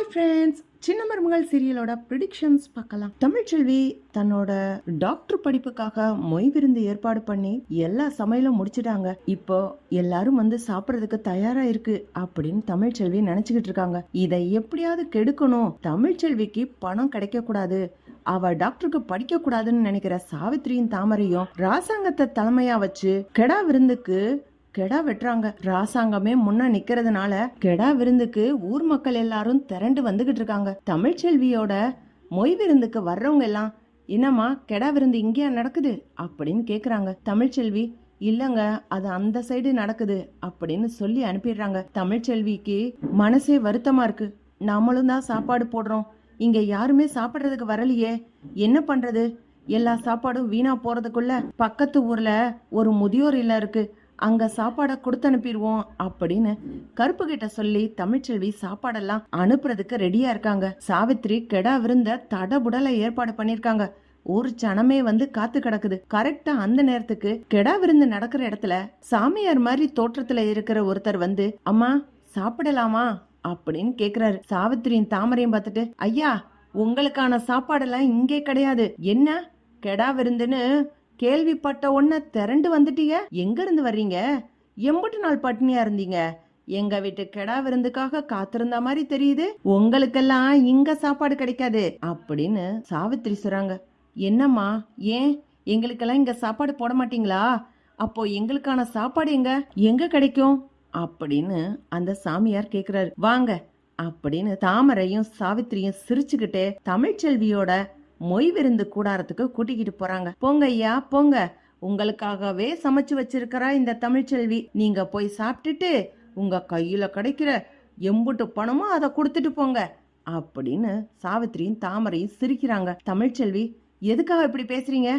Hi friends, சின்ன மருமகள் சீரியலோட predictions பார்க்கலாம். தமிழ்ச்செல்வி தன்னோட டாக்டர் படிப்புக்காக மொய் விருந்து ஏற்பாடு பண்ணி எல்லா சமையலும் முடிச்சிட்டாங்க. இப்போ எல்லாரும் வந்து சாப்பிடறதுக்கு தயாரா இருக்கு அப்படின்னு தமிழ்ச்செல்வி நினைச்சுக்கிட்டு இருக்காங்க. இதை எப்படியாவது கெடுக்கணும், தமிழ்ச்செல்விக்கு பணம் கிடைக்க கூடாது, அவ டாக்டருக்கு படிக்க கூடாதுன்னு நினைக்கிற சாவித்திரியின் தாமரையும் ராசாங்கத்தை தலைமையா வச்சு கெடா விருந்துக்கு கெடா வெட்டுறாங்க. ராசாங்கமே முன்ன நிக்கிறதுனால கெடா விருந்துக்கு ஊர் மக்கள் எல்லாரும் திரண்டு வந்துகிட்டு இருக்காங்க. தமிழ்ச்செல்வியோட மொய் விருந்துக்கு வர்றவங்க எல்லாம், என்னம்மா கெடா விருந்து இங்கேயா நடக்குது அப்படின்னு கேக்குறாங்க. தமிழ்ச்செல்வி, இல்லங்க அது அந்த சைடு நடக்குது அப்படின்னு சொல்லி அனுப்பிடுறாங்க. தமிழ்ச்செல்விக்கு மனசே வருத்தமா இருக்கு. நம்மளும் தான் சாப்பாடு போடுறோம், இங்க யாருமே சாப்பிடுறதுக்கு வரலையே, என்ன பண்றது? எல்லா சாப்பாடும் வீணா போறதுக்குள்ள பக்கத்து ஊர்ல ஒரு முதியோர் இல்லம் இருக்கு, அங்க சாப்பாடை கொடுத்து அனுப்பிடுவோம் அப்படின்னு கருப்பு கிட்ட சொல்லி தமிழ்ச்செல்வி சாப்பாடெல்லாம் அனுப்புறதுக்கு ரெடியா இருக்காங்க. சாவித்திரி கெடா விருந்த தடபுடல ஏற்பாடு பண்ணிருக்காங்க. ஒரு சனமே வந்து காத்து கிடக்குது. கரெக்டா அந்த நேரத்துக்கு கெடா விருந்து நடக்கிற இடத்துல சாமியார் மாதிரி தோற்றத்துல இருக்கிற ஒருத்தர் வந்து, அம்மா சாப்பிடலாமா அப்படின்னு கேக்குறாரு. சாவித்திரியின் தாமரையும் பார்த்துட்டு, ஐயா உங்களுக்கான சாப்பாடெல்லாம் இங்கே கிடையாது, என்ன கெடா விருந்துன்னு கேள்விப்பட்ட உடனே திரண்டு வந்துட்டீங்க, எங்க இருந்து வர்றீங்க, எம்பட்டு நாள் பட்டினியா இருந்தீங்க, எங்க வீட்டு கெடா விருந்துக்காக காத்திருந்த மாதிரி தெரியுது, உங்களுக்கெல்லாம் இங்க சாப்பாடு கிடைக்காது அப்படின்னு சாவித்திரி சொல்றாங்க. என்னம்மா, ஏன் எங்களுக்கெல்லாம் இங்க சாப்பாடு போட மாட்டீங்களா? அப்போ எங்களுக்கான சாப்பாடு எங்க எங்க கிடைக்கும் அப்படின்னு அந்த சாமியார் கேக்குறாரு. வாங்க அப்படின்னு தாமரையும் சாவித்திரியும் சிரிச்சுக்கிட்டே தமிழ்ச்செல்வியோட மொய் விருந்து கூடாரத்துக்கு கூட்டிக்கிட்டு போறாங்க. போங்க ஐயா போங்க, உங்களுக்காகவே சமைச்சு வச்சிருக்கிறா இந்த தமிழ்ச்செல்வி, நீங்க போய் சாப்பிட்டுட்டு உங்க கையில கிடைக்கிற எம்புட்டு பணமோ அதை கொடுத்துட்டு போங்க அப்படின்னு சாவித்திரியும் தாமரையும் சிரிக்கிறாங்க. தமிழ்ச்செல்வி, எதுக்காக இப்படி பேசுறீங்க?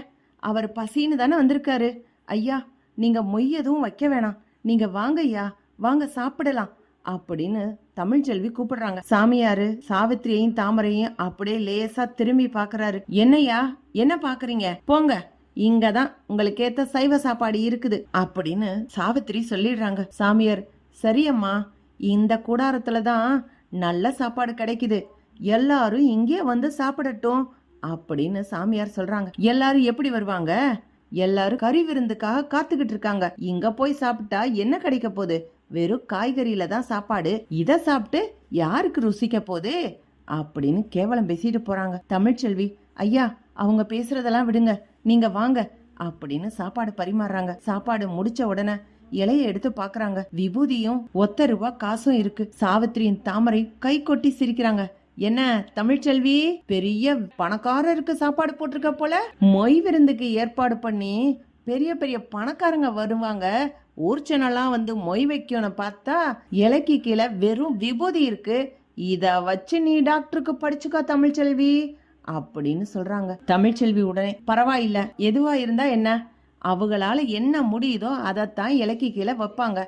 அவர் பசின்னு தானே வந்திருக்காரு. ஐயா நீங்க மொய் எதுவும் வைக்க வேணாம், நீங்க வாங்க ஐயா வாங்க சாப்பிடலாம் அப்படின்னு தமிழ்ச்செல்வி கூப்பிடுறாங்க. சாமியாரு சாவித்திரியையும் தாமரையும் அப்படியே லேசா திரும்பி பாக்குறாரு. என்னையா என்ன பாக்குறீங்க, போங்க, இங்கதான் உங்களுக்கு ஏத்த சைவ சாப்பாடு இருக்குது அப்படின்னு சாவித்திரி சொல்லிடுறாங்க. சாமியார், சரியம்மா, இந்த கூடாரத்துலதான் நல்ல சாப்பாடு கிடைக்குது, எல்லாரும் இங்கே வந்து சாப்பிடட்டும் அப்படின்னு சாமியார் சொல்றாங்க. எல்லாரும் எப்படி வருவாங்க? எல்லாரும் கறி விருந்துக்காக காத்துக்கிட்டு இருக்காங்க. இங்க போய் சாப்பிட்டா என்ன கிடைக்க போகுது? வெறும் காய்கறியில தான் சாப்பாடு, இத சாப்பிட்டு யாருக்கு ருசிக்க போகுது அப்படின்னு கேவலம் பேசிட்டு போறாங்க. தமிழ்ச்செல்வி, ஐயா அவங்க பேசுறதெல்லாம் விடுங்க, நீங்க வாங்க அப்படின்னு சாப்பாடு பரிமாறுறாங்க. சாப்பாடு முடிச்ச உடனே இலைய எடுத்து பாக்குறாங்க. விபூதியும் ₹1 காசும் இருக்கு. சாவித்திரியின் தாமரை கை கொட்டி சிரிக்கிறாங்க. என்ன தமிழ்ச்செல்வி, பெரிய பணக்காரருக்கு சாப்பாடு போட்டிருக்க போல, மொய் விருந்துக்கு ஏற்பாடு பண்ணி பெரிய பெரிய பணக்காரங்க வருவாங்க, ஊர்ச்சனெல்லாம் வந்து மொய் வைக்கணும் பார்த்தா இலைக்கு கீழே வெறும் விபூதி இருக்கு, இத வச்சு நீ டாக்டருக்கு படிச்சுக்கோ தமிழ்ச்செல்வி அப்படின்னு சொல்றாங்க. தமிழ்ச்செல்வி உடனே, பரவாயில்ல, எதுவா இருந்தா என்ன, அவங்களால என்ன முடியுதோ அதைத்தான் இலைக்கு கீழே வைப்பாங்க,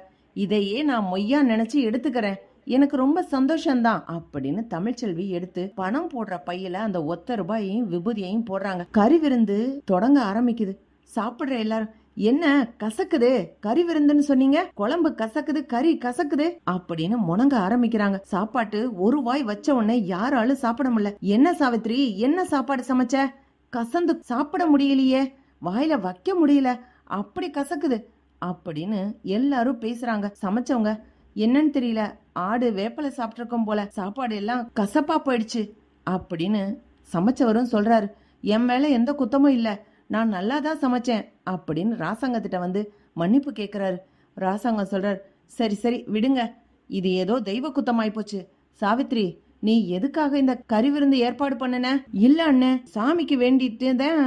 இதையே நான் மொய்யா நினைச்சு எடுத்துக்கிறேன், எனக்கு ரொம்ப சந்தோஷம்தான் அப்படின்னு தமிழ்ச்செல்வி எடுத்து பணம் போடுற பையில அந்த ₹1 விபூதியையும் போடுறாங்க. கறி விருந்து தொடங்க ஆரம்பிக்குது. சாப்பிடுற எல்லாரும், என்ன கசக்குது, கறி விருந்துன்னு சொன்னீங்க, குழம்பு கசக்குது, கறி கசக்குது அப்படின்னு முணங்க ஆரம்பிக்கிறாங்க. சாப்பாட்டு ஒரு வாய் வச்ச உடனே யாராலும் சாப்பிட முடியல. என்ன சாவித்திரி, என்ன சாப்பாடு சமைச்ச, கசந்து சாப்பிட முடியலையே, வாயில வைக்க முடியல, அப்படி கசக்குது அப்படின்னு எல்லாரும் பேசுறாங்க. சமைச்சவங்க, என்னன்னு தெரியல, ஆடு வேப்பலை சாப்பிட்டிருக்கோம் போல, சாப்பாடு எல்லாம் கசப்பா போயிடுச்சு அப்படின்னு சமைச்சவரும் சொல்றாரு. என் மேல எந்த குத்தமும் இல்ல, நான் நல்லா தான் சமைச்சேன் அப்படின்னு ராசாங்கத்திட்ட வந்து மன்னிப்பு கேட்கிறாரு. ராசாங்கம் சொல்றாரு, சரி சரி விடுங்க, இது ஏதோ தெய்வ குத்தமாய் போச்சு. சாவித்ரி, நீ எதுக்காக இந்த கறி விருந்து ஏற்பாடு பண்ணன? இல்ல அண்ணே, சாமிக்கு வேண்டிட்டு தான்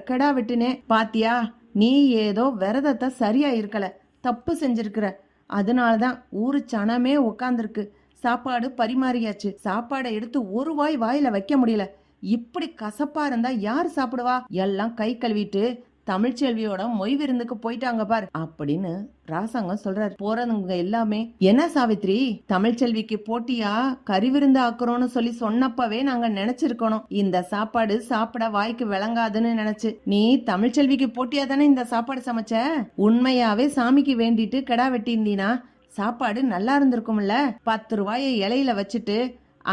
கெடா வெட்டுனே, பாத்தியா நீ ஏதோ விரதத்தை சரியா இருக்கல, தப்பு செஞ்சிருக்கிற, அதனாலதான் ஊரு சனமே உட்கார்ந்துருக்கு, சாப்பாடு பரிமாறியாச்சு, சாப்பாடை எடுத்து ஒரு வாய் வாயில வைக்க முடியல, இப்படி கசப்பா இருந்தா யாரு சாப்பிடுவா, எல்லாம் கை கழுவிட்டு தமிழ்ச்செல்வியோட மொய் விருந்துக்கு போயிட்டாங்க பார் அப்படின்னு ராசாங்கம் சொல்றாரு. போறவங்க எல்லாமே, என்ன சாவித்ரி, தமிழ்ச்செல்விக்கு போட்டியா கறி விருந்து ஆக்குறோம்னு சொல்லி சொன்னப்பவே நாங்க நினைச்சிருக்கணும், இந்த சாப்பாடு சாப்பிட வாய்க்கு விளங்காதுன்னு நினைச்சு, நீ தமிழ்ச்செல்விக்கு போட்டியா தானே இந்த சாப்பாடு சமைச்ச, உண்மையாவே சாமிக்கு வேண்டிட்டு கெடா வெட்டியிருந்தீனா சாப்பாடு நல்லா இருந்திருக்கும்ல, ₹10 இலையில வச்சுட்டு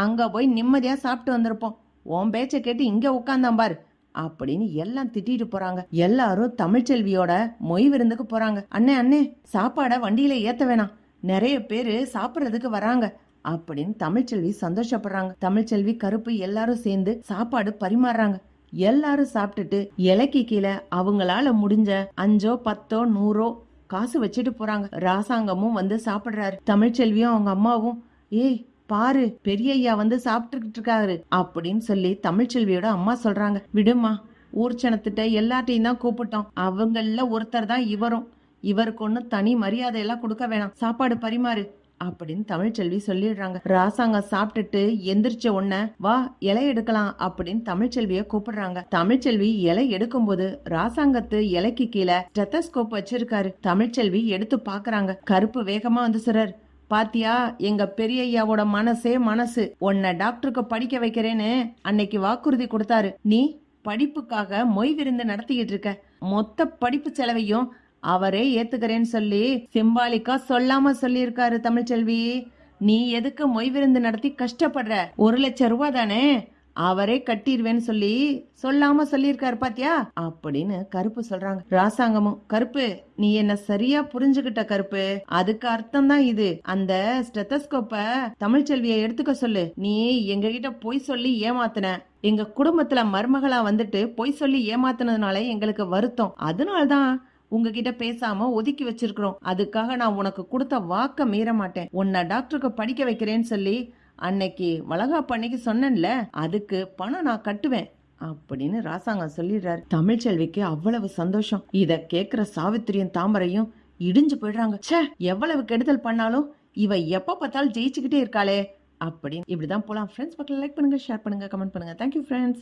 அங்க போய் நிம்மதியா சாப்பிட்டு வந்திருப்போம். உன் பேச்ச கேட்டு இங்க உட்கார்ந்தான் பாரு அப்படின்னு எல்லாம் திட்டிட்டு போறாங்க. எல்லாரும் தமிழ்ச்செல்வியோட மொய் விருந்துக்கு போறாங்க. அண்ணே அண்ணே, சாப்பாட வண்டியில ஏத்த வேணாம், நிறைய பேரு சாப்பிடுறதுக்கு வராங்க அப்படின்னு தமிழ்ச்செல்வி சந்தோஷப்படுறாங்க. தமிழ்ச்செல்வி, கருப்பு எல்லாரும் சேர்ந்து சாப்பாடு பரிமாறுறாங்க. எல்லாரும் சாப்பிட்டுட்டு இலைக்கு கீழே அவங்களால முடிஞ்ச 5 10 100 காசு வச்சுட்டு போறாங்க. ராசாங்கமும் வந்து சாப்பிடுறாரு. தமிழ்ச்செல்வியும் அவங்க அம்மாவும், ஏய் பாரு, பெரிய ஐயா வந்து சாப்பிட்டுக்கிட்டு இருக்காரு அப்படின்னு சொல்லி தமிழ்ச்செல்வியோட அம்மா சொல்றாங்க. விடுமா, ஊர்ச்சனத்திட்ட எல்லாத்தையும் தான் கூப்பிட்டோம், அவங்கள ஒருத்தர் தான் இவரும், இவருக்கு ஒன்னும் தனி மரியாதை எல்லாம் கொடுக்க வேணாம், சாப்பாடு பரிமாறு அப்படின்னு தமிழ்ச்செல்வி சொல்லிடுறாங்க. ராசாங்கம் சாப்பிட்டுட்டு எந்திரிச்ச உடனே, வா இலை எடுக்கலாம் அப்படின்னு தமிழ்ச்செல்விய கூப்பிடுறாங்க. தமிழ்ச்செல்வி இலை எடுக்கும் போது ராசாங்கத்து இலைக்கு கீழே ஸ்டெத்தஸ்கோப் வச்சிருக்காரு. தமிழ்ச்செல்வி எடுத்து பாக்குறாங்க. கருப்பு வேகமா வந்து சொல்றாரு, பாத்தியா, எங்க பெரிய ஐயாவோட மனசே மனசு, உன்னை டாக்டருக்கு படிக்க வைக்கிறேன்னு அன்னைக்கு வாக்குறுதி கொடுத்தாரு. நீ படிப்புக்காக மொய் விருந்து நடத்திக்கிட்டு இருக்க, மொத்த படிப்பு செலவையும் அவரே ஏத்துக்கிறேன்னு சொல்லி சிம்பாலிக்கா சொல்லாம சொல்லியிருக்காரு. தமிழ்ச்செல்வி, நீ எதுக்கு மொய் விருந்து நடத்தி கஷ்டப்படுற? 1,00,000 ரூபாய் தானே, அவரே கட்டிடுவேன்னு சொல்லி சொல்லாம சொல்லியிருக்காரு பாத்தியா அப்படின்னு கருப்பு சொல்றாங்க. ராசாங்கமும், கருப்பு, நீ என்ன சரியா புரிஞ்சுகிட்ட கருப்பு, அதுக்கு அர்த்தம் தான் இது. அந்த ஸ்டெத்தஸ்கோப்ப தமிழ்ச்செல்வியை எடுத்துக்க சொல்லு. நீ எங்க கிட்ட பொய் சொல்லி ஏமாத்தின, எங்க குடும்பத்துல மருமகளா வந்துட்டு பொய் சொல்லி ஏமாத்தினதுனால எங்களுக்கு வருத்தம், அதனால்தான் உங்ககிட்ட பேசாம ஒதுக்கி வச்சிருக்கிறோம். அதுக்காக நான் உனக்கு கொடுத்த வாக்க மீற மாட்டேன். உன்னை டாக்டருக்கு படிக்க வைக்கிறேன்னு சொல்லி அன்னைக்கு வளகாப்பு அன்னைக்கு சொன்னேன்ல, அதுக்கு பணம் நான் கட்டுவேன் அப்படின்னு ராசாங்கம் சொல்லிடுறாரு. தமிழ்ச்செல்விக்கு அவ்வளவு சந்தோஷம். இத கேக்குற சாவித்திரியும் தாமரையும் இடிஞ்சு போயிடுறாங்க. ச்சே, எவ்வளவு கெடுதல் பண்ணாலும் இவ எப்ப பார்த்தாலும் ஜெயிச்சுக்கிட்டே இருக்காளே அப்படின்னு. இப்படிதான் போலாம் ஃப்ரெண்ட்ஸ். பக்கம் லைக் பண்ணுங்க, ஷேர் பண்ணுங்க, கமெண்ட் பண்ணுங்க. Thank you friends.